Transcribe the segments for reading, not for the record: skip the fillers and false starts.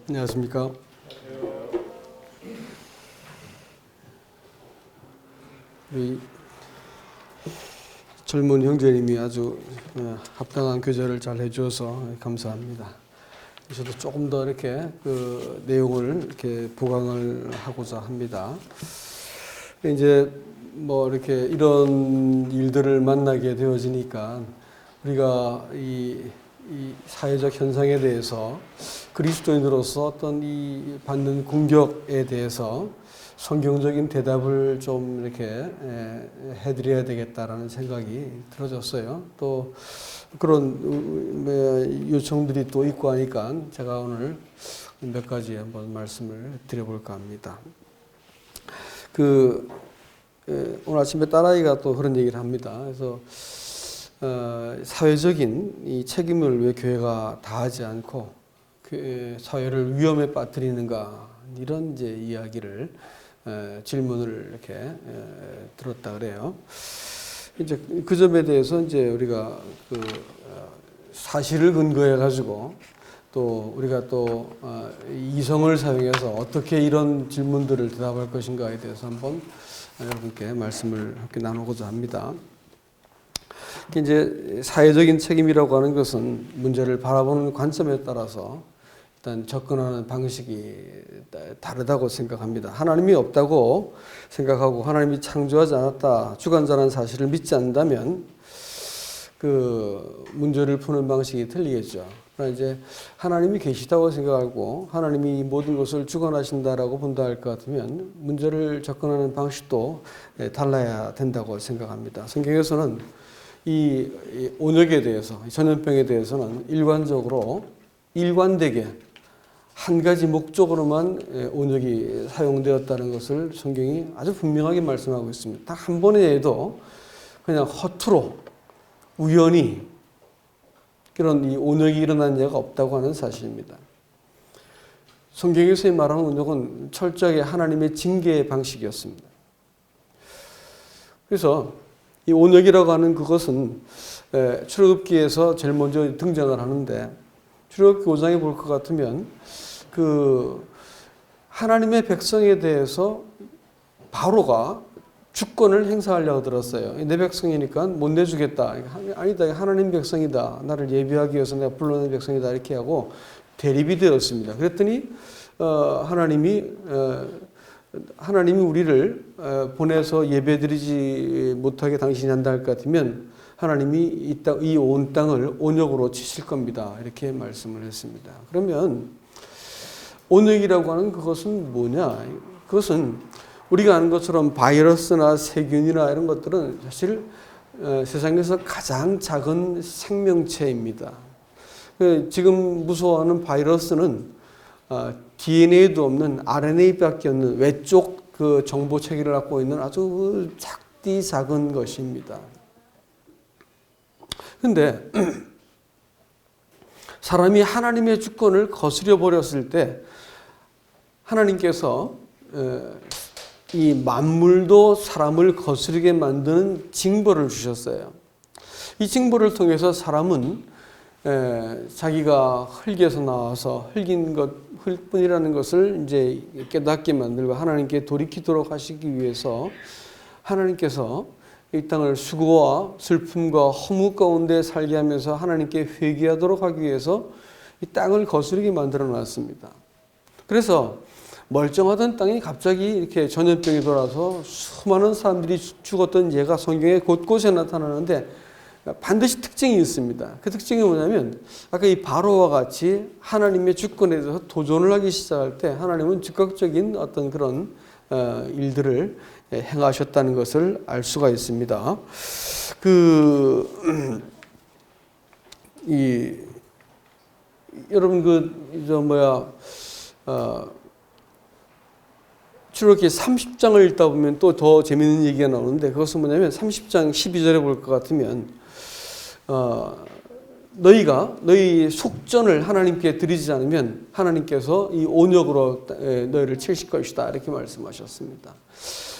안녕하십니까. 우리 젊은 형제님이 아주 합당한 교제를 잘 해주어서 감사합니다. 저도 조금 더 이렇게 그 내용을 이렇게 보강을 하고자 합니다. 이제 뭐 이렇게 이런 일들을 만나게 되어지니까 우리가 이 사회적 현상에 대해서 그리스도인으로서 어떤 이 받는 공격에 대해서 성경적인 대답을 좀 이렇게 해드려야 되겠다라는 생각이 들어졌어요. 또 그런 요청들이 또 있고 하니까 제가 오늘 몇 가지 한번 말씀을 드려볼까 합니다. 오늘 아침에 딸아이가 또 그런 얘기를 합니다. 그래서 사회적인 이 책임을 왜 교회가 다하지 않고 사회를 위험에 빠뜨리는가, 이런 이제 이야기를 질문을 이렇게 들었다 그래요. 이제 그 점에 대해서 이제 우리가 사실을 근거해 가지고 또 우리가 또 이성을 사용해서 어떻게 이런 질문들을 대답할 것인가에 대해서 한번 여러분께 말씀을 함께 나누고자 합니다. 이제 사회적인 책임이라고 하는 것은 문제를 바라보는 관점에 따라서 일단 접근하는 방식이 다르다고 생각합니다. 하나님이 없다고 생각하고 하나님이 창조하지 않았다, 주관자라는 사실을 믿지 않는다면 그 문제를 푸는 방식이 틀리겠죠. 그러나 이제 하나님이 계시다고 생각하고 하나님이 모든 것을 주관하신다라고 본다 할 것 같으면 문제를 접근하는 방식도 달라야 된다고 생각합니다. 성경에서는 이 온역에 대해서, 전염병에 대해서는 일관되게 한 가지 목적으로만 온역이 사용되었다는 것을 성경이 아주 분명하게 말씀하고 있습니다. 딱 한 번에 해도 그냥 허투루 우연히 그런 이 온역이 일어난 예가 없다고 하는 사실입니다. 성경에서 말하는 온역은 철저하게 하나님의 징계의 방식이었습니다. 그래서 이 온역이라고 하는 그것은 출애굽기에서 제일 먼저 등장을 하는데, 출애굽기 5장에 볼 것 같으면 하나님의 백성에 대해서 바로가 주권을 행사하려고 들었어요. 내 백성이니까 못 내주겠다. 아니다, 하나님 백성이다. 나를 예비하기 위해서 내가 불러낸 백성이다. 이렇게 하고 대립이 되었습니다. 그랬더니 하나님이 우리를 보내서 예배드리지 못하게 당신이 한다 할 것 같으면 하나님이 이 온 땅을 온역으로 치실 겁니다. 이렇게 말씀을 했습니다. 그러면 온역이라고 하는 그것은 뭐냐? 그것은 우리가 아는 것처럼 바이러스나 세균이나 이런 것들은 사실 세상에서 가장 작은 생명체입니다. 지금 무서워하는 바이러스는 DNA도 없는 RNA밖에 없는 외쪽 그 정보 체계를 갖고 있는 아주 작은 것입니다. 그런데 사람이 하나님의 주권을 거스려 버렸을 때 하나님께서 이 만물도 사람을 거스르게 만드는 징벌을 주셨어요. 이 징벌을 통해서 사람은 자기가 흙에서 나와서 흙뿐이라는 것을 이제 깨닫게 만들고 하나님께 돌이키도록 하시기 위해서 하나님께서 이 땅을 수고와 슬픔과 허무 가운데 살게 하면서 하나님께 회개하도록 하기 위해서 이 땅을 거스르게 만들어 놨습니다. 그래서 멀쩡하던 땅이 갑자기 이렇게 전염병이 돌아서 수많은 사람들이 죽었던 예가 성경에 곳곳에 나타나는데 반드시 특징이 있습니다. 그 특징이 뭐냐면 아까 이 바로와 같이 하나님의 주권에 대해서 도전을 하기 시작할 때 하나님은 즉각적인 어떤 그런 일들을 행하셨다는 것을 알 수가 있습니다. 여러분 출애굽기 30장을 읽다 보면 또 더 재미있는 얘기가 나오는데, 그것은 뭐냐면 30장 12절에 볼 것 같으면 너희 속전을 하나님께 드리지 않으면 하나님께서 이 온역으로 너희를 치실 것이다, 이렇게 말씀하셨습니다.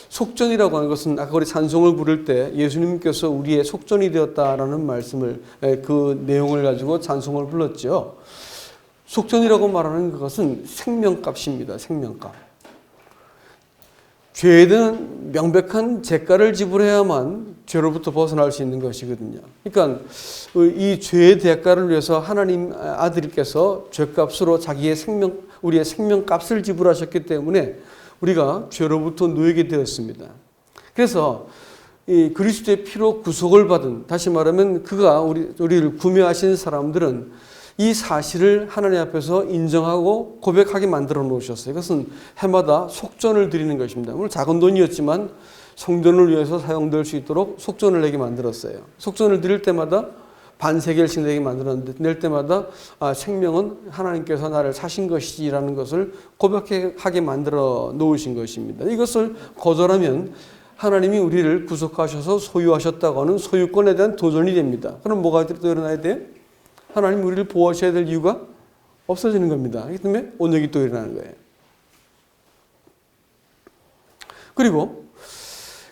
속전이라고 하는 것은 아까 우리 찬송을 부를 때 예수님께서 우리의 속전이 되었다라는 말씀을, 그 내용을 가지고 찬송을 불렀죠. 속전이라고 말하는 그것은 생명값입니다. 생명값. 죄에 대한 명백한 대가를 지불해야만 죄로부터 벗어날 수 있는 것이거든요. 그러니까 이 죄의 대가를 위해서 하나님 아들께서 죄값으로 자기의 우리의 생명값을 지불하셨기 때문에 우리가 죄로부터 놓이게 되었습니다. 그래서 이 그리스도의 피로 구속을 받은, 다시 말하면 그가 우리를 구매하신 사람들은 이 사실을 하나님 앞에서 인정하고 고백하게 만들어 놓으셨어요. 이것은 해마다 속전을 드리는 것입니다. 물론 작은 돈이었지만 성전을 위해서 사용될 수 있도록 속전을 내게 만들었어요. 속전을 드릴 때마다 반세겔씩 내게 만들었는데, 낼 때마다 생명은 하나님께서 나를 사신 것이라는 것을 고백하게 만들어 놓으신 것입니다. 이것을 거절하면 하나님이 우리를 구속하셔서 소유하셨다고 하는 소유권에 대한 도전이 됩니다. 그럼 뭐가 또 일어나야 돼요? 하나님 우리를 보호하셔야 될 이유가 없어지는 겁니다. 그렇기 때문에 온역이 또 일어나는 거예요. 그리고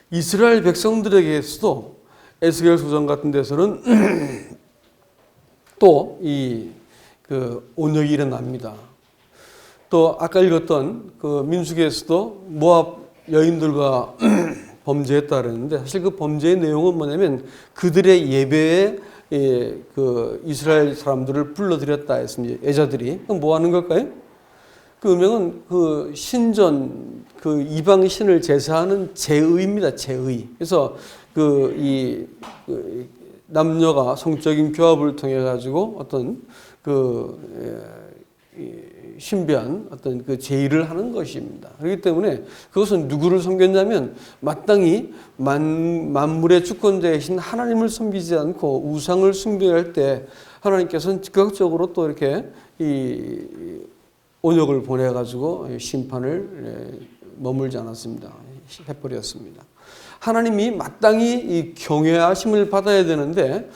이스라엘 백성들에게서도 에스겔 소전 같은 데서는 또 그 온역이 일어납니다. 또 아까 읽었던 그 민수기에서도 모압 여인들과 범죄했다 그랬는데, 사실 그 범죄의 내용은 뭐냐면 그들의 예배에 그 이스라엘 사람들을 불러들였다 했습니다. 여자들이. 그럼 뭐 하는 걸까요? 그 음명은 그 신전, 그 이방 신을 제사하는 제의입니다. 제의. 그래서 그 남녀가 성적인 교합을 통해 가지고 어떤 신비한 어떤 그 제의를 하는 것입니다. 그렇기 때문에 그것은 누구를 섬겼냐면 마땅히 만물의 주권자이신 하나님을 섬기지 않고 우상을 숭배할 때 하나님께서는 즉각적으로 또 이렇게 이 온역을 보내가지고 심판을 머물지 않았습니다. 해버렸습니다. 하나님이 마땅히 이 경외하심을 받아야 되는데,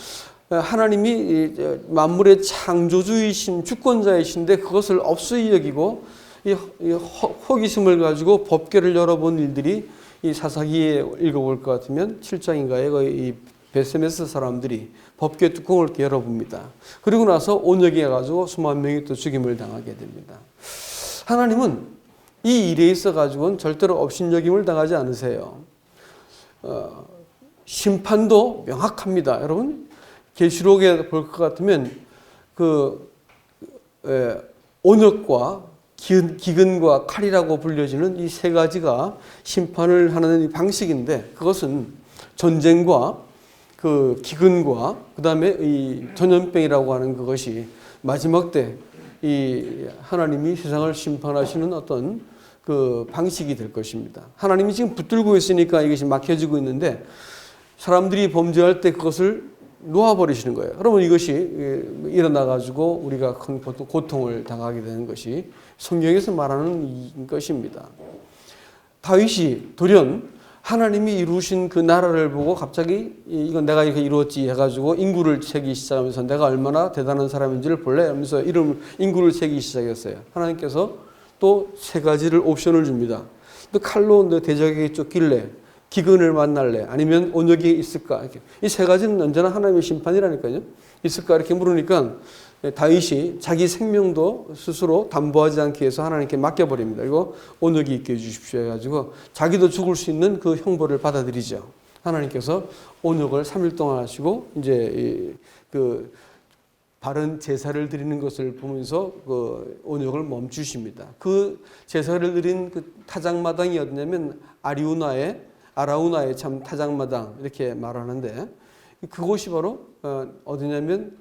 하나님이 만물의 창조주이신 주권자이신데 그것을 없이 여기고 이 호기심을 가지고 법궤를 열어본 일들이 이 사사기에 읽어볼 것 같으면 7장인가에 이 베세메스 사람들이 법궤 뚜껑을 이렇게 열어봅니다. 그리고 나서 온역이 해가지고 수만 명이 또 죽임을 당하게 됩니다. 하나님은 이 일에 있어 가지고는 절대로 업신여김을 당하지 않으세요. 심판도 명확합니다. 여러분 계시록에 볼 것 같으면 온역과 기근과 칼이라고 불려지는 이 세 가지가 심판을 하는 방식인데, 그것은 전쟁과 그 기근과 그 다음에 이 전염병이라고 하는 그것이 마지막 때 이 하나님이 세상을 심판하시는 어떤 그 방식이 될 것입니다. 하나님이 지금 붙들고 있으니까 이것이 막혀지고 있는데, 사람들이 범죄할 때 그것을 놓아버리시는 거예요. 그러면 이것이 일어나가지고 우리가 큰 고통을 당하게 되는 것이 성경에서 말하는 것입니다. 다윗이 돌연 하나님이 이루신 그 나라를 보고 갑자기 이건 내가 이렇게 이루었지 해가지고 인구를 세기 시작하면서 내가 얼마나 대단한 사람인지를 볼래 하면서 인구를 세기 시작했어요. 하나님께서 또 세 가지를 옵션을 줍니다. 또 칼로 너 대적에게 쫓길래, 기근을 만날래, 아니면 온역이 있을까? 이 세 가지는 언제나 하나님의 심판이라니까요. 있을까? 이렇게 물으니까 다윗이 자기 생명도 스스로 담보하지 않기 위해서 하나님께 맡겨버립니다. 그리고 온역이 있게 해주십시오 해가지고 자기도 죽을 수 있는 그 형벌을 받아들이죠. 하나님께서 온역을 3일 동안 하시고 이제 그 바른 제사를 드리는 것을 보면서 그 온역을 멈추십니다. 그 제사를 드린 그 타작마당이 어디냐면 아라우나의 참 타작마당 이렇게 말하는데, 그곳이 바로 어디냐면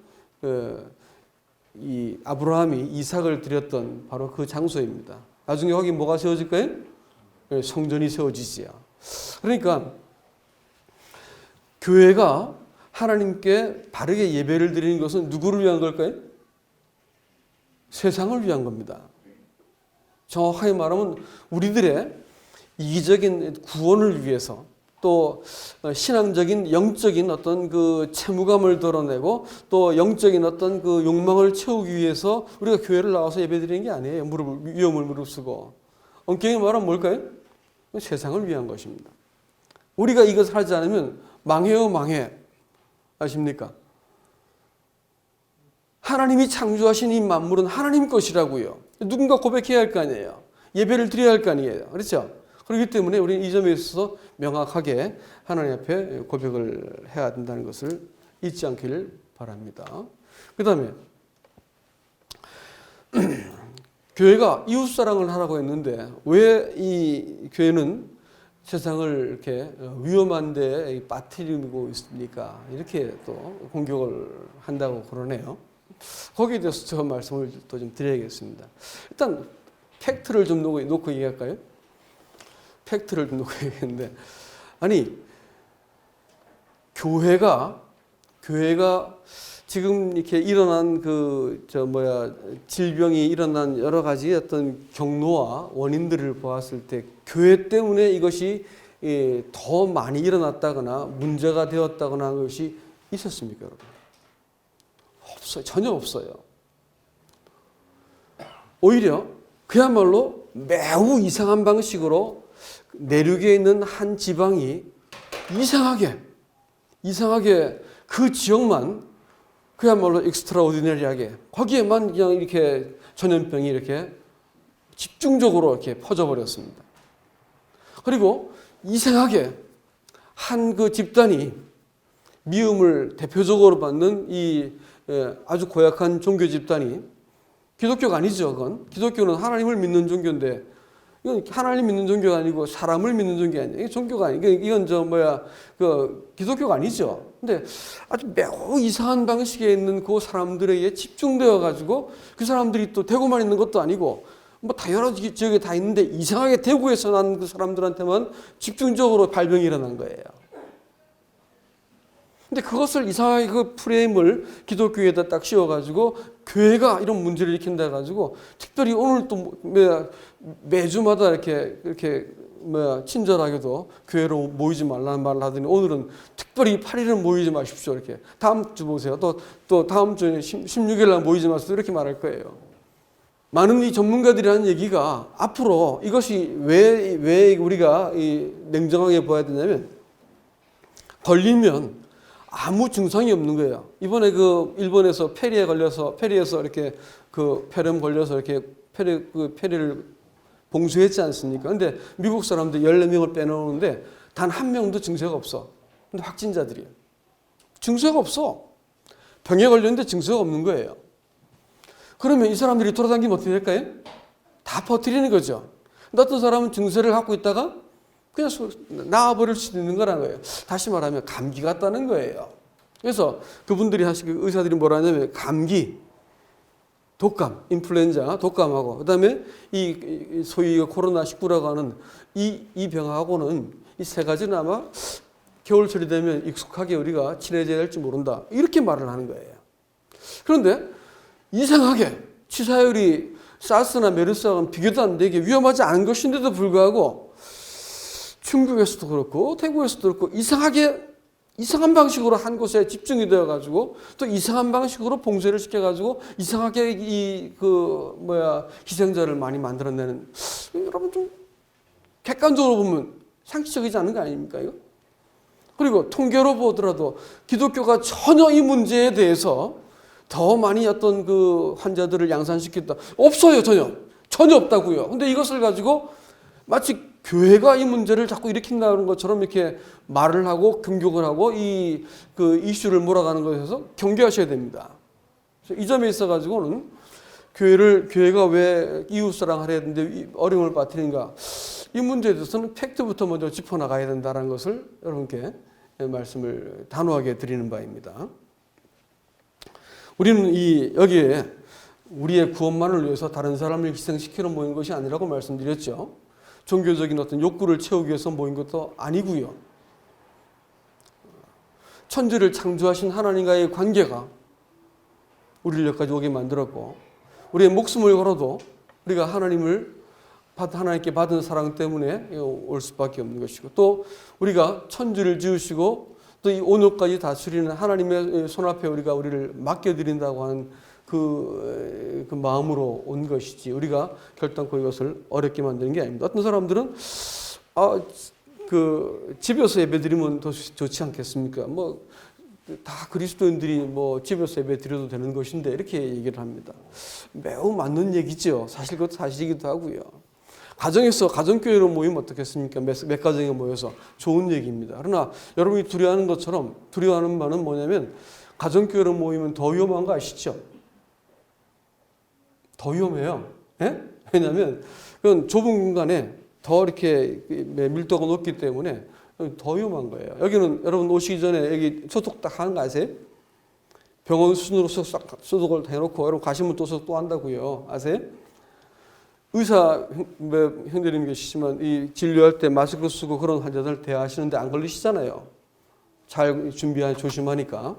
이 아브라함이 이삭을 드렸던 바로 그 장소입니다. 나중에 거기 뭐가 세워질까요? 성전이 세워지지요. 그러니까 교회가 하나님께 바르게 예배를 드리는 것은 누구를 위한 걸까요? 세상을 위한 겁니다. 정확하게 말하면 우리들의 이기적인 구원을 위해서, 또 신앙적인 영적인 어떤 그 채무감을 덜어내고 또 영적인 어떤 그 욕망을 채우기 위해서 우리가 교회를 나와서 예배드리는 게 아니에요. 위험을 무릅쓰고. 엄격히 말하면 뭘까요? 세상을 위한 것입니다. 우리가 이것을 하지 않으면 망해요, 망해. 아십니까? 하나님이 창조하신 이 만물은 하나님 것이라고요. 누군가 고백해야 할 거 아니에요. 예배를 드려야 할 거 아니에요. 그렇죠? 그렇기 때문에 우리는 이 점에 있어서 명확하게 하나님 앞에 고백을 해야 된다는 것을 잊지 않기를 바랍니다. 그 다음에 교회가 이웃사랑을 하라고 했는데 왜 이 교회는 세상을 이렇게 위험한 데 빠뜨리고 있습니까? 이렇게 또 공격을 한다고 그러네요. 거기에 대해서 제가 말씀을 또 좀 드려야겠습니다. 일단 팩트를 좀 놓고 얘기할까요? 팩트를 좀 놓고 얘기했는데, 아니 교회가 지금 이렇게 일어난 질병이 일어난 여러 가지 어떤 경로와 원인들을 보았을 때 교회 때문에 이것이 더 많이 일어났다거나 문제가 되었다거나 하는 것이 있었습니까, 여러분? 없어요. 전혀 없어요. 오히려 그야말로 매우 이상한 방식으로 내륙에 있는 한 지방이 이상하게 그 지역만 그야말로 익스트라오디너리하게 거기에만 그냥 이렇게 전염병이 이렇게 집중적으로 이렇게 퍼져버렸습니다. 그리고 이상하게 한 그 집단이 미움을 대표적으로 받는 이 아주 고약한 종교 집단이 기독교가 아니죠. 그건 기독교는 하나님을 믿는 종교인데 이건 하나님 믿는 종교가 아니고 사람을 믿는 종교가 아니에요. 이게 종교가 아니고 이건 기독교가 아니죠. 근데 아주 매우 이상한 방식에 있는 그 사람들에게 집중되어 가지고 그 사람들이 또 대구만 있는 것도 아니고 뭐 다 여러 지역에 다 있는데 이상하게 대구에서 난 그 사람들한테만 집중적으로 발병이 일어난 거예요. 근데 그것을 이상하게 그 프레임을 기독교에다 딱 씌워가지고 교회가 이런 문제를 일으킨다 해가지고 특별히 오늘 또 매주마다 이렇게 친절하게도 교회로 모이지 말라는 말을 하더니 오늘은 특별히 8일은 모이지 마십시오. 이렇게. 다음 주 보세요. 또 다음 주에 16일 날 모이지 마십시오. 이렇게 말할 거예요. 많은 이 전문가들이 하는 얘기가 앞으로 이것이 왜 우리가 냉정하게 봐야 되냐면 걸리면 아무 증상이 없는 거예요. 이번에 일본에서 페리에서 이렇게 폐렴 걸려서 이렇게 페리를 봉쇄했지 않습니까? 근데 미국 사람들 14명을 빼놓는데 단 한 명도 증세가 없어. 근데 확진자들이에요. 증세가 없어. 병에 걸렸는데 증세가 없는 거예요. 그러면 이 사람들이 돌아다니면 어떻게 될까요? 다 퍼뜨리는 거죠. 근데 어떤 사람은 증세를 갖고 있다가 그냥 나아버릴 수도 있는 거라는 거예요. 다시 말하면 감기 같다는 거예요. 그래서 그분들이 의사들이 뭐라 하냐면 감기, 독감, 인플루엔자, 독감하고 그다음에 이 소위 코로나19라고 하는 이 병하고는 이 세 가지는 아마 겨울철이 되면 익숙하게 우리가 친해져야 할지 모른다. 이렇게 말을 하는 거예요. 그런데 이상하게 치사율이 사스나 메르스와는 비교도 안 되게 위험하지 않은 것인데도 불구하고 중국에서도 그렇고 태국에서도 그렇고 이상한 방식으로 한 곳에 집중이 되어가지고 또 이상한 방식으로 봉쇄를 시켜가지고 이상하게 희생자를 많이 만들어내는 여러분 좀 객관적으로 보면 상식적이지 않은 거 아닙니까 이거? 그리고 통계로 보더라도 기독교가 전혀 이 문제에 대해서 더 많이 어떤 그 환자들을 양산시켰다 없어요 전혀 없다고요. 근데 이것을 가지고 마치 교회가 이 문제를 자꾸 일으킨다는 것처럼 이렇게 말을 하고 공격을 하고 그 이슈를 몰아가는 것에서 경계하셔야 됩니다. 이 점에 있어 가지고는 교회가 왜 이웃사랑 하려 했는데 어려움을 빠뜨리는가 이 문제에 대해서는 팩트부터 먼저 짚어나가야 된다는 것을 여러분께 말씀을 단호하게 드리는 바입니다. 우리는 여기에 우리의 구원만을 위해서 다른 사람을 희생시키러 모인 것이 아니라고 말씀드렸죠. 종교적인 어떤 욕구를 채우기 위해서 모인 것도 아니고요. 천지를 창조하신 하나님과의 관계가 우리를 여기까지 오게 만들었고 우리의 목숨을 걸어도 우리가 하나님께 받은 사랑 때문에 올 수밖에 없는 것이고 또 우리가 천지를 지으시고 또 이 온역까지 다스리는 하나님의 손앞에 우리를 맡겨드린다고 하는 그 마음으로 온 것이지 우리가 결단코 이것을 어렵게 만드는 게 아닙니다. 어떤 사람들은 집에서 예배드리면 더 좋지 않겠습니까? 다 그리스도인들이 뭐 집에서 예배 드려도 되는 것인데 이렇게 얘기를 합니다. 매우 맞는 얘기죠. 사실 그것도 사실이기도 하고요. 가정에서 가정교회로 모이면 어떻겠습니까? 몇 가정에 모여서 좋은 얘기입니다. 그러나 여러분이 두려워하는 것처럼 두려워하는 바는 뭐냐면 가정교회로 모이면 더 위험한 거 아시죠? 더 위험해요. 예? 왜냐하면 그건 좁은 공간에 더 이렇게 밀도가 높기 때문에 더 위험한 거예요. 여기는 여러분 오시기 전에 여기 소독 딱 하는 거 아세요? 병원 수준으로 소독을 해놓고 여러분 가시면 또 소독 또 한다고요. 아세요? 의사 형제님 계시지만 이 진료할 때 마스크 쓰고 그런 환자들 대하시는데 안 걸리시잖아요. 잘 준비하고 조심하니까.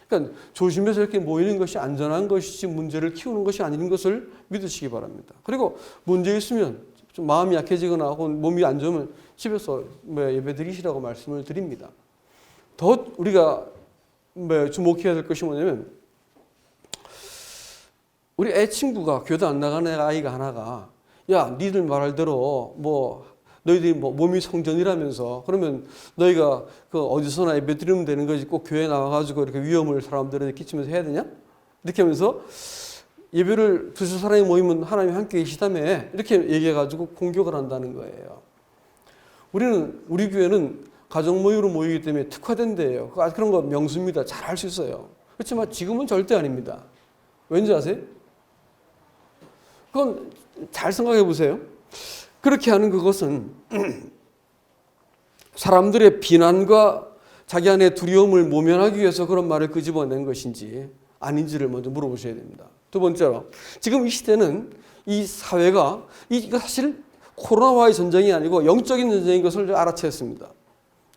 그러니까 조심해서 이렇게 모이는 것이 안전한 것이지 문제를 키우는 것이 아닌 것을 믿으시기 바랍니다. 그리고 문제 있으면 좀 마음이 약해지거나 혹은 몸이 안 좋으면 집에서 예배 드리시라고 말씀을 드립니다. 더 우리가 주목해야 될 것이 뭐냐면 우리 애 친구가 교도 안 나가는 아이가 하나가 야 니들 말할 대로 뭐 너희들이 뭐 몸이 성전이라면서 그러면 너희가 그 어디서나 예배 드리면 되는 거지 꼭 교회 나와가지고 이렇게 위험을 사람들에게 끼치면서 해야 되냐? 이렇게 하면서 예배를 두세 사람이 모이면 하나님 함께 계시다며 이렇게 얘기해가지고 공격을 한다는 거예요. 우리 교회는 가정 모임으로 모이기 때문에 특화된 데예요. 그런 거 명수입니다. 잘 할 수 있어요. 그렇지만 지금은 절대 아닙니다. 왠지 아세요? 그건 잘 생각해 보세요. 그렇게 하는 그것은 사람들의 비난과 자기 안의 두려움을 모면하기 위해서 그런 말을 끄집어낸 것인지 아닌지를 먼저 물어보셔야 됩니다. 두 번째로 지금 이 시대는 이 사회가 이거 사실 코로나와의 전쟁이 아니고 영적인 전쟁인 것을 알아챘습니다.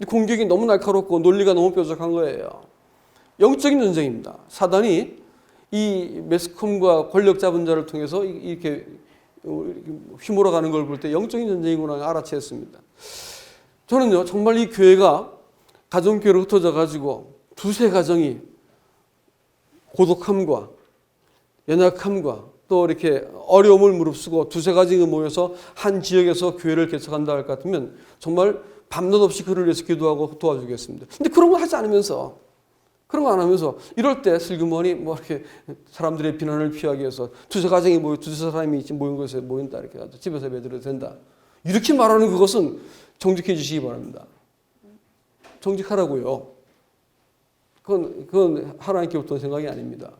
공격이 너무 날카롭고 논리가 너무 뾰족한 거예요. 영적인 전쟁입니다. 사단이 이 매스컴과 권력 잡은 자를 통해서 이렇게 휘몰아가는 걸 볼 때 영적인 전쟁이구나 알아챘습니다. 저는요 정말 이 교회가 가정교회로 흩어져 가지고 두세 가정이 고독함과 연약함과 또 이렇게 어려움을 무릅쓰고 두세 가정이 모여서 한 지역에서 교회를 개척한다 할 것 같으면 정말 밤낮 없이 그를 위해서 기도하고 도와주겠습니다. 근데 그런 거 하지 않으면서 그런 거 안 하면서 이럴 때 슬그머니 뭐 이렇게 사람들의 비난을 피하기 위해서 두세 가정이 모여 두세 사람이 모인 곳에 모인다 이렇게 해서 집에서 예배드려도 된다. 이렇게 말하는 그것은 정직해 주시기 바랍니다. 정직하라고요. 그건 하나님께부터 생각이 아닙니다.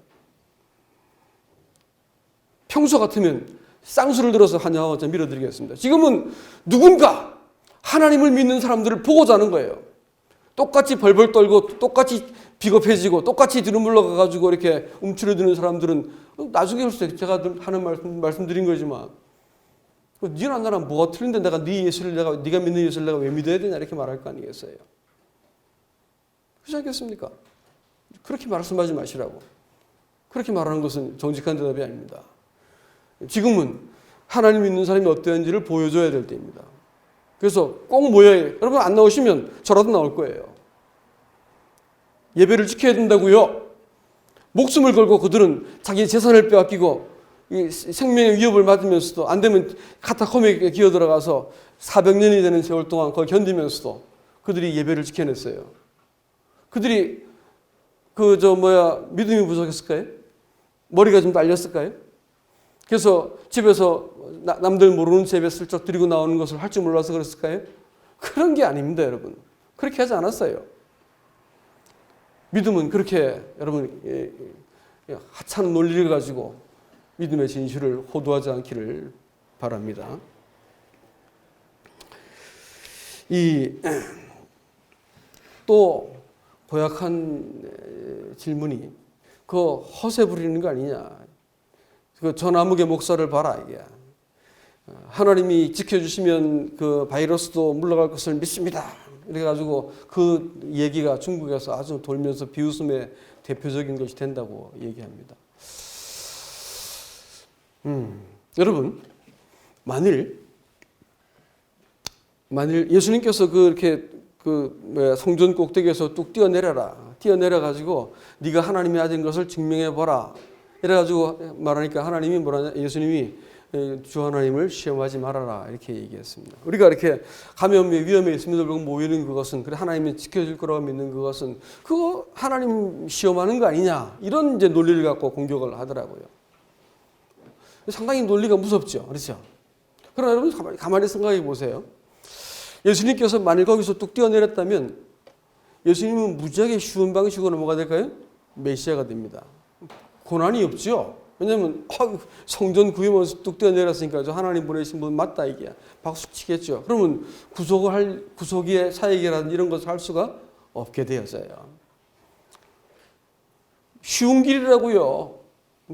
평소 같으면 쌍수를 들어서 환영하고 밀어드리겠습니다. 지금은 누군가 하나님을 믿는 사람들을 보고자 하는 거예요. 똑같이 벌벌 떨고 똑같이 비겁해지고 똑같이 뒤로 가가지고 이렇게 움츠러드는 사람들은 나중에 올수록 제가 하는 말씀드린 거지만 니랑 나랑 뭐가 틀린데 내가 네가 믿는 예수를 내가 왜 믿어야 되냐 이렇게 말할 거 아니겠어요. 그렇지 않겠습니까? 그렇게 말씀하지 마시라고. 그렇게 말하는 것은 정직한 대답이 아닙니다. 지금은 하나님 믿는 사람이 어떠한지를 보여줘야 될 때입니다. 그래서 꼭 모여야 해요. 여러분 안 나오시면 저라도 나올 거예요. 예배를 지켜야 된다고요. 목숨을 걸고 그들은 자기 재산을 빼앗기고 생명의 위협을 맞으면서도 안 되면 카타콤에 기어 들어가서 400년이 되는 세월 동안 그걸 견디면서도 그들이 예배를 지켜냈어요. 그들이 믿음이 부족했을까요? 머리가 좀 딸렸을까요? 그래서 집에서 남들 모르는 예배 슬쩍 드리고 나오는 것을 할 줄 몰라서 그랬을까요? 그런 게 아닙니다, 여러분. 그렇게 하지 않았어요. 믿음은 그렇게 여러분 하찮은 논리를 가지고 믿음의 진실을 호도하지 않기를 바랍니다. 또 고약한 질문이 그 허세 부리는 거 아니냐. 그 전아무개 목사를 봐라 이게. 하나님이 지켜주시면 그 바이러스도 물러갈 것을 믿습니다. 이래가지고 그 얘기가 중국에서 아주 돌면서 비웃음의 대표적인 것이 된다고 얘기합니다. 여러분, 만일 예수님께서 그렇게 성전 꼭대기에서 뚝 뛰어내려가지고 네가 하나님의 아들인 것을 증명해 보라. 이래가지고 말하니까 하나님이 예수님이 주 하나님을 시험하지 말아라 이렇게 얘기했습니다. 우리가 이렇게 감염의 위험에 있음에도 불구하고 모이는 그것은 그래 하나님이 지켜줄 거라고 믿는 그것은 그거 하나님 시험하는 거 아니냐 이런 이제 논리를 갖고 공격을 하더라고요. 상당히 논리가 무섭죠, 그렇죠? 그러나 여러분 가만히 생각해 보세요. 예수님께서 만일 거기서 뚝 뛰어내렸다면 예수님은 무지하게 쉬운 방식으로 뭐가 될까요? 메시아가 됩니다. 고난이 없죠. 왜냐하면 성전 구이면서 뚝 뛰어내렸으니까 저 하나님 보내신 분 맞다 이게 박수 치겠죠. 그러면 구속의 사역이라든지 이런 것을 할 수가 없게 되었어요. 쉬운 길이라고요.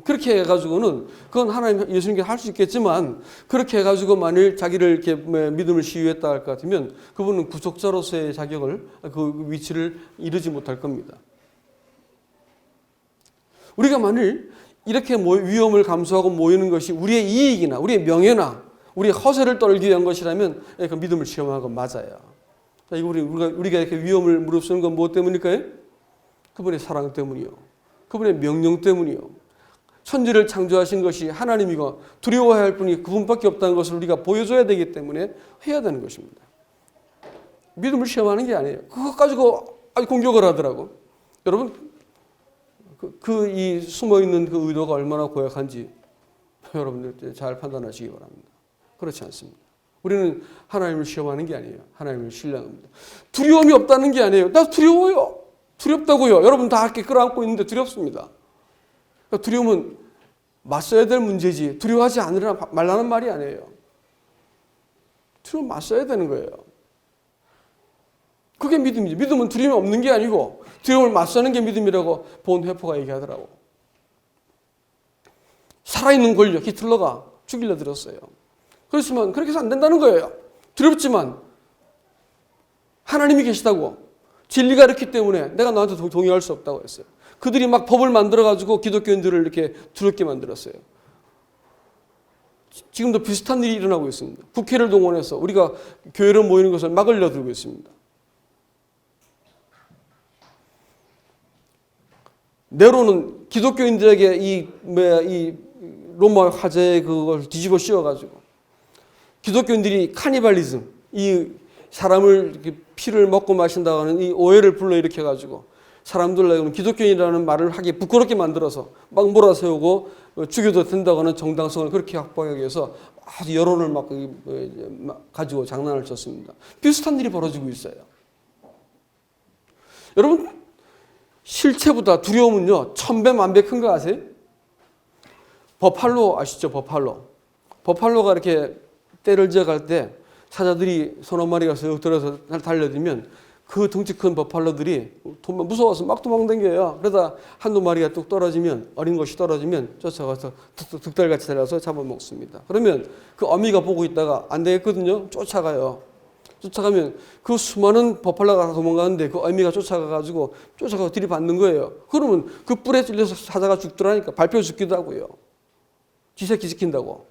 그렇게 해가지고는 그건 하나님 예수님께서 할 수 있겠지만 그렇게 해가지고 만일 자기를 이렇게 믿음을 시유했다 할 것 같으면 그분은 구속자로서의 자격을 그 위치를 이루지 못할 겁니다. 우리가 만일 이렇게 위험을 감수하고 모이는 것이 우리의 이익이나 우리의 명예나 우리의 허세를 떨기 위한 것이라면 그 믿음을 시험하는 건 맞아요. 우리가 이렇게 위험을 무릅쓰는 건 무엇 때문일까요? 그분의 사랑 때문이요. 그분의 명령 때문이요. 천지를 창조하신 것이 하나님이고 두려워해야 할 분이 그분밖에 없다는 것을 우리가 보여줘야 되기 때문에 해야 되는 것입니다. 믿음을 시험하는 게 아니에요. 그것 가지고 공격을 하더라고. 여러분 이 숨어있는 그 의도가 얼마나 고약한지 여러분들 잘 판단하시기 바랍니다. 그렇지 않습니다. 우리는 하나님을 시험하는 게 아니에요. 하나님을 신뢰합니다. 두려움이 없다는 게 아니에요. 나 두려워요. 두렵다고요. 여러분 다 이렇게 끌어안고 있는데 두렵습니다. 그러니까 두려움은 맞서야 될 문제지 두려워하지 말라는 말이 아니에요. 두려움 맞서야 되는 거예요. 그게 믿음이죠. 믿음은 두려움이 없는 게 아니고 두려움을 맞서는 게 믿음이라고 본회포가 얘기하더라고. 살아있는 권력 히틀러가 죽이려 들었어요. 그렇지만 그렇게 해서 안 된다는 거예요. 두렵지만 하나님이 계시다고 진리가 이렇기 때문에 내가 너한테 동의할 수 없다고 했어요. 그들이 막 법을 만들어가지고 기독교인들을 이렇게 두렵게 만들었어요. 지금도 비슷한 일이 일어나고 있습니다. 국회를 동원해서 우리가 교회로 모이는 것을 막으려 들고 있습니다. 네로는 기독교인들에게 이 로마 화제의 그걸 뒤집어 씌워가지고 기독교인들이 카니발리즘, 이 사람을 이렇게 피를 먹고 마신다고 하는 이 오해를 불러일으켜가지고 사람들 기독교인이라는 말을 하기 부끄럽게 만들어서 막 몰아세우고 죽여도 된다고 하는 정당성을 그렇게 확보하기 위해서 아주 여론을 막 가지고 장난을 쳤습니다. 비슷한 일이 벌어지고 있어요. 여러분 실체보다 두려움은요 1000배 만배 큰 거 아세요? 버팔로 아시죠? 버팔로가 이렇게 떼를 지어갈 때 사자들이 서너 마리가 쓱 들어서 달려들면 그 덩치 큰 버팔로들이 무서워서 막 도망다녀요. 그러다 한두 마리가 뚝 떨어지면 어린 것이 떨어지면 쫓아가서 득달같이 달려서 잡아먹습니다. 그러면 그 어미가 보고 있다가 안 되겠거든요. 쫓아가요. 쫓아가면 그 수많은 버팔로가 도망가는데 그 어미가 쫓아가가지고 들이받는 거예요. 그러면 그 뿔에 찔려서 사자가 죽더라니까 밟혀 죽기도 하고요. 기새끼 지킨다고.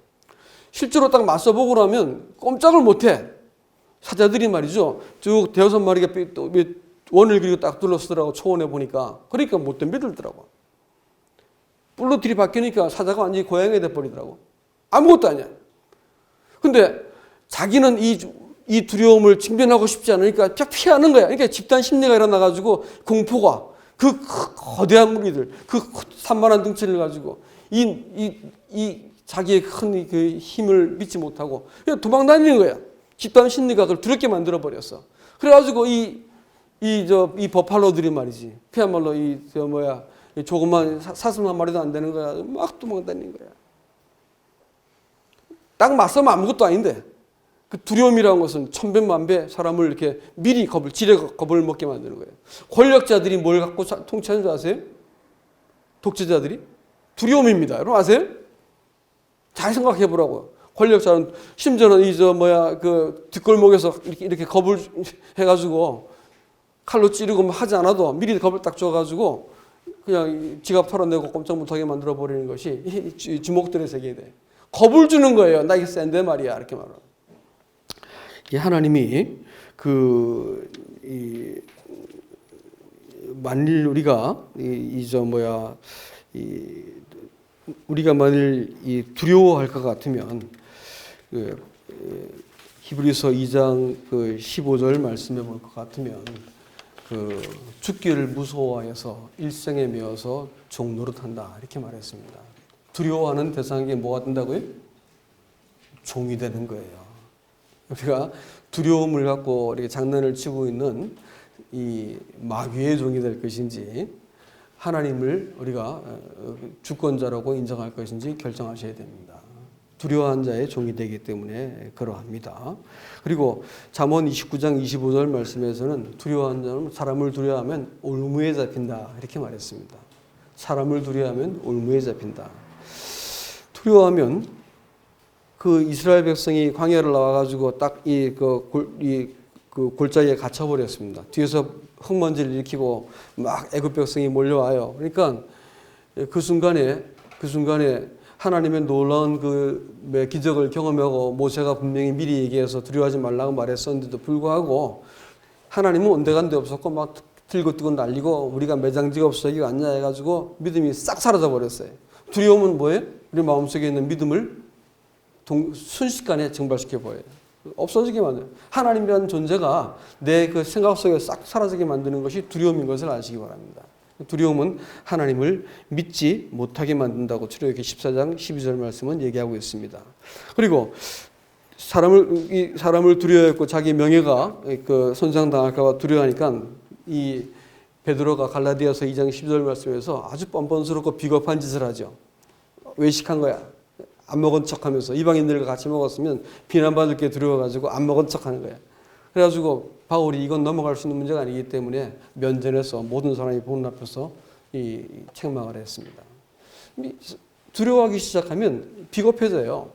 실제로 딱 맞서보고 나면 꼼짝을 못해. 사자들이 말이죠. 쭉 대여섯 마리가 원을 그리고 딱 둘러쓰더라고 초원에 보니까. 그러니까 못 덤비들더라고. 뿔로 들이박히니까 사자가 완전히 고양이 돼버리더라고. 아무것도 아니야. 근데 자기는 이 두려움을 직면하고 싶지 않으니까 쫙 피하는 거야. 그러니까 집단 심리가 일어나가지고 공포가 그 거대한 무리들, 그 산만한 덩치를 가지고 이 자기의 큰 그 힘을 믿지 못하고 그냥 도망다니는 거야. 집단 심리가 그걸 두렵게 만들어 버렸어. 그래가지고 이 버팔로들이 말이지. 그야말로 조그만 사슴 한 마리도 안 되는 거야. 막 도망다니는 거야. 딱 맞서면 아무것도 아닌데 그 두려움이라는 것은 천배만배 사람을 이렇게 미리 지레 겁을 먹게 만드는 거예요. 권력자들이 뭘 갖고 통치하는 줄 아세요? 독재자들이? 두려움입니다. 여러분 아세요? 잘 생각해 보라고요. 권력자는 심지어는 그 뒷골목에서 이렇게 겁을 해가지고 칼로 찌르고 하지 않아도 미리 겁을 딱 줘가지고 그냥 지갑 털어내고 꼼짝 못하게 만들어 버리는 것이 이 주목들의 세계에 겁을 주는 거예요. 나 이게 센데 말이야 이렇게 말하고. 하나님이 만일 우리가 우리가 만일 이 두려워할 것 같으면 그 히브리서 2장 그 15절 말씀해 볼 것 같으면 그 죽기를 무서워해서 일생에 매어서 종 노릇한다 이렇게 말했습니다. 두려워하는 대상이 뭐가 된다고요? 종이 되는 거예요. 우리가 두려움을 갖고 이렇게 장난을 치고 있는 이 마귀의 종이 될 것인지 하나님을 우리가 주권자라고 인정할 것인지 결정하셔야 됩니다. 두려워한 자의 종이 되기 때문에 그러합니다. 그리고 잠언 29장 25절 말씀에서는 두려워한 자는 사람을 두려워하면 올무에 잡힌다 이렇게 말했습니다. 사람을 두려워하면 올무에 잡힌다. 두려워하면 그 이스라엘 백성이 광야를 나와가지고 딱 그 골짜기에 갇혀버렸습니다. 뒤에서 흙먼지를 일으키고 막 애굽 백성이 몰려와요. 그러니까 그 순간에 하나님의 놀라운 그 기적을 경험하고 모세가 분명히 미리 얘기해서 두려워하지 말라고 말했었는데도 불구하고 하나님은 온데간데 없었고 막 들고 뜨고 날리고 우리가 매장지가 없어 이게 왔냐 해가지고 믿음이 싹 사라져 버렸어요. 두려움은 뭐예요? 우리 마음속에 있는 믿음을 순식간에 증발시켜 버려요. 없어지게 만들어요. 하나님이라는 존재가 내 그 생각 속에 싹 사라지게 만드는 것이 두려움인 것을 아시기 바랍니다. 두려움은 하나님을 믿지 못하게 만든다고 출애굽기 14장 12절 말씀은 얘기하고 있습니다. 그리고 사람을 두려워했고 자기 명예가 그 손상당할까 봐 두려워하니까 이 베드로가 갈라디아서 2장 12절 말씀에서 아주 뻔뻔스럽고 비겁한 짓을 하죠. 외식한 거야. 안 먹은 척하면서 이방인들과 같이 먹었으면 비난받을 게 두려워가지고 안 먹은 척하는 거야. 그래가지고 바울이 이건 넘어갈 수 있는 문제가 아니기 때문에 면전에서 모든 사람이 보는 앞에서 이 책망을 했습니다. 두려워하기 시작하면 비겁해져요.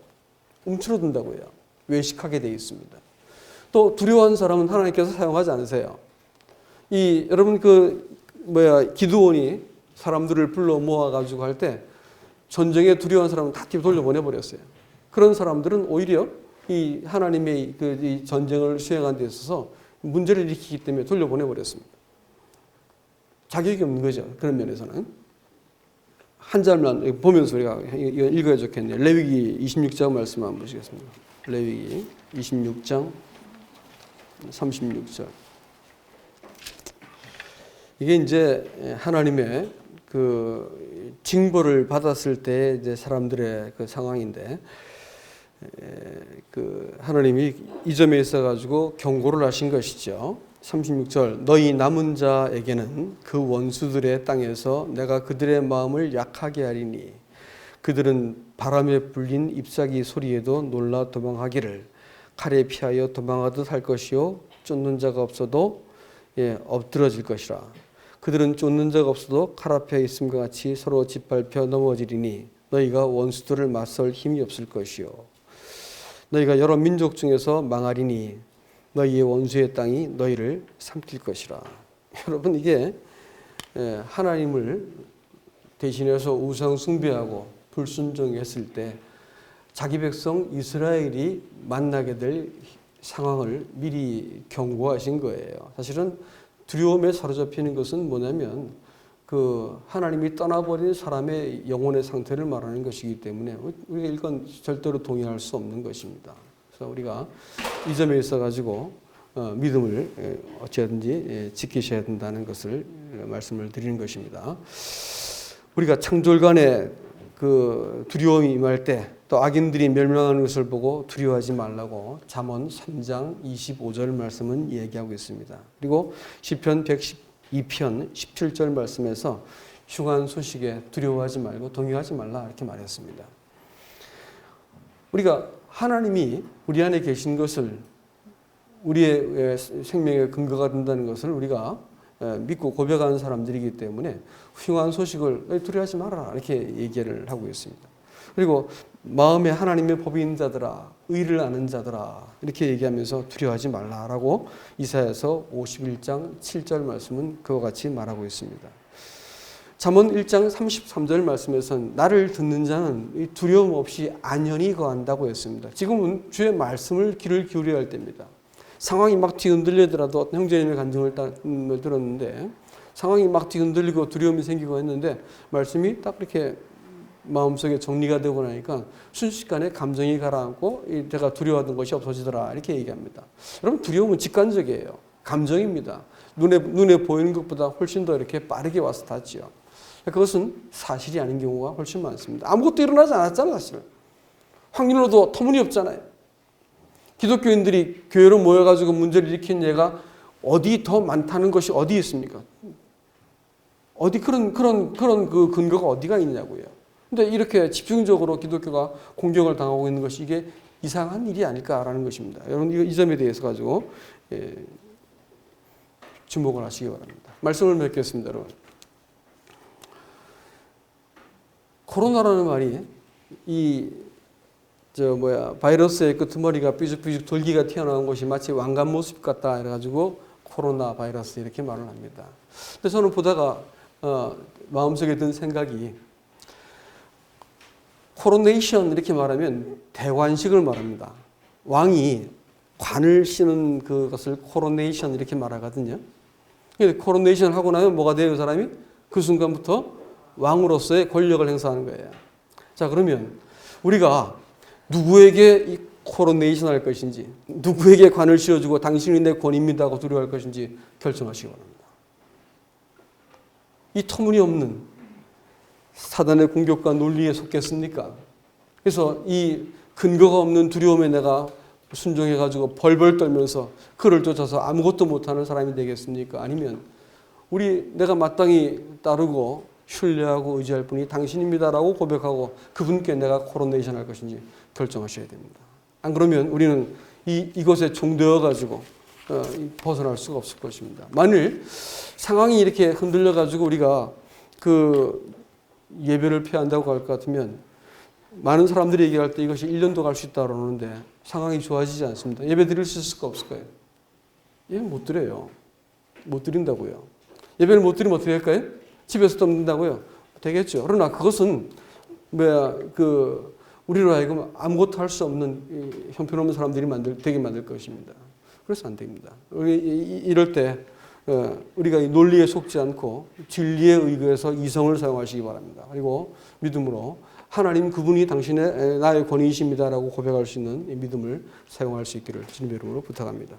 움츠러든다고요. 외식하게 돼 있습니다. 또 두려워하는 사람은 하나님께서 사용하지 않으세요. 여러분 기드온이 사람들을 불러 모아가지고 할 때 전쟁에 두려워한 사람은 다 뒤로 돌려보내버렸어요. 그런 사람들은 오히려 이 하나님의 이 전쟁을 수행한 데 있어서 문제를 일으키기 때문에 돌려보내버렸습니다. 자격이 없는 거죠. 그런 면에서는. 한 절만 보면서 우리가 이건 읽어야 좋겠네요. 레위기 26장 말씀 한번 보시겠습니다. 레위기 26장 36절. 이게 이제 하나님의 그 징벌을 받았을 때 이제 사람들의 그 상황인데 그 하나님이 이 점에 있어 가지고 경고를 하신 것이죠. 36절 너희 남은 자에게는 그 원수들의 땅에서 내가 그들의 마음을 약하게 하리니 그들은 바람에 불린 잎사귀 소리에도 놀라 도망하기를 칼에 피하여 도망하듯 할 것이요 쫓는 자가 없어도 엎드러질 것이라. 그들은 쫓는 자가 없어도 칼 앞에 있음과 같이 서로 짓밟혀 넘어지리니 너희가 원수들을 맞설 힘이 없을 것이요 너희가 여러 민족 중에서 망하리니 너희의 원수의 땅이 너희를 삼킬 것이라. 여러분 이게 하나님을 대신해서 우상 숭배하고 불순종했을 때 자기 백성 이스라엘이 만나게 될 상황을 미리 경고하신 거예요. 사실은 두려움에 사로잡히는 것은 뭐냐면 그 하나님이 떠나버린 사람의 영혼의 상태를 말하는 것이기 때문에 우리가 이건 절대로 동의할 수 없는 것입니다. 그래서 우리가 이 점에 있어 가지고 믿음을 어찌하든지 지키셔야 된다는 것을 말씀을 드리는 것입니다. 우리가 창졸간에 그 두려움이 임할 때 또 악인들이 멸망하는 것을 보고 두려워하지 말라고 잠언 3장 25절 말씀은 얘기하고 있습니다. 그리고 시편 112편 17절 말씀에서 흉한 소식에 두려워하지 말고 동요하지 말라 이렇게 말했습니다. 우리가 하나님이 우리 안에 계신 것을 우리의 생명의 근거가 된다는 것을 우리가 믿고 고백하는 사람들이기 때문에 흉한 소식을 두려워하지 말아라 이렇게 얘기를 하고 있습니다. 그리고 마음에 하나님의 법이 있는 자들아 의를 아는 자들아 이렇게 얘기하면서 두려워하지 말라라고 이사야서 51장 7절 말씀은 그와 같이 말하고 있습니다. 잠언 1장 33절 말씀에서는 나를 듣는 자는 두려움 없이 안연히 거한다고 했습니다. 지금은 주의 말씀을 귀를 기울여야 할 때입니다. 상황이 막 뒤흔들리더라도 형제님의 간증을 들었는데 상황이 막 뒤흔들리고 두려움이 생기고 했는데 말씀이 딱 이렇게 마음속에 정리가 되고 나니까 순식간에 감정이 가라앉고 내가 두려워하던 것이 없어지더라 이렇게 얘기합니다. 여러분 두려움은 직관적이에요. 감정입니다. 눈에 보이는 것보다 훨씬 더 이렇게 빠르게 와서 닿지요. 그것은 사실이 아닌 경우가 훨씬 많습니다. 아무것도 일어나지 않았잖아요, 사실. 확률로도 터무니없잖아요. 기독교인들이 교회로 모여가지고 문제를 일으킨 예가 어디 더 많다는 것이 어디 있습니까? 어디 그런 그 근거가 어디가 있냐고요. 근데 이렇게 집중적으로 기독교가 공격을 당하고 있는 것이 이게 이상한 일이 아닐까라는 것입니다. 여러분 이 점에 대해서 가지고 주목을 하시기 바랍니다. 말씀을 맺겠습니다, 여러분. 코로나라는 말이 바이러스의 끄트머리가 삐죽삐죽 돌기가 튀어나온 것이 마치 왕관 모습 같다 해가지고 코로나 바이러스 이렇게 말을 합니다. 근데 저는 보다가 마음속에 든 생각이 코로네이션 이렇게 말하면 대관식을 말합니다. 왕이 관을 씌는 그것을 코로네이션 이렇게 말하거든요. 코로네이션 하고 나면 뭐가 돼요, 사람이? 그 순간부터 왕으로서의 권력을 행사하는 거예요. 자, 그러면 우리가 누구에게 이 코로네이션 할 것인지, 누구에게 관을 씌워주고 당신이 내 권입니다 하고 두려워할 것인지 결정하시기 바랍니다. 이 터무니없는 사단의 공격과 논리에 속겠습니까? 그래서 이 근거가 없는 두려움에 내가 순종해가지고 벌벌 떨면서 그를 쫓아서 아무것도 못하는 사람이 되겠습니까? 아니면 내가 마땅히 따르고 신뢰하고 의지할 분이 당신입니다라고 고백하고 그분께 내가 코로네이션 할 것인지 결정하셔야 됩니다. 안 그러면 우리는 이것에 종되어가지고 벗어날 수가 없을 것입니다. 만일 상황이 이렇게 흔들려가지고 우리가 그 예배를 폐한다고 할 것 같으면 많은 사람들이 얘기할 때 이것이 1년도 갈 수 있다 그러는데 상황이 좋아지지 않습니다. 예배 드릴 수 있을까 없을까요? 예배 못 드려요. 못 드린다고요. 예배를 못 드리면 어떻게 할까요? 집에서 덤든다고요? 되겠죠. 그러나 그것은 우리로 하여금 아무것도 할 수 없는 형편없는 사람들이 되게 만들 것입니다. 그래서 안 됩니다. 이럴 때 우리가 이 논리에 속지 않고 진리에 의거해서 이성을 사용하시기 바랍니다. 그리고 믿음으로 하나님 그분이 당신의 나의 권위이십니다라고 고백할 수 있는 이 믿음을 사용할 수 있기를 주님의 이름으로 부탁합니다.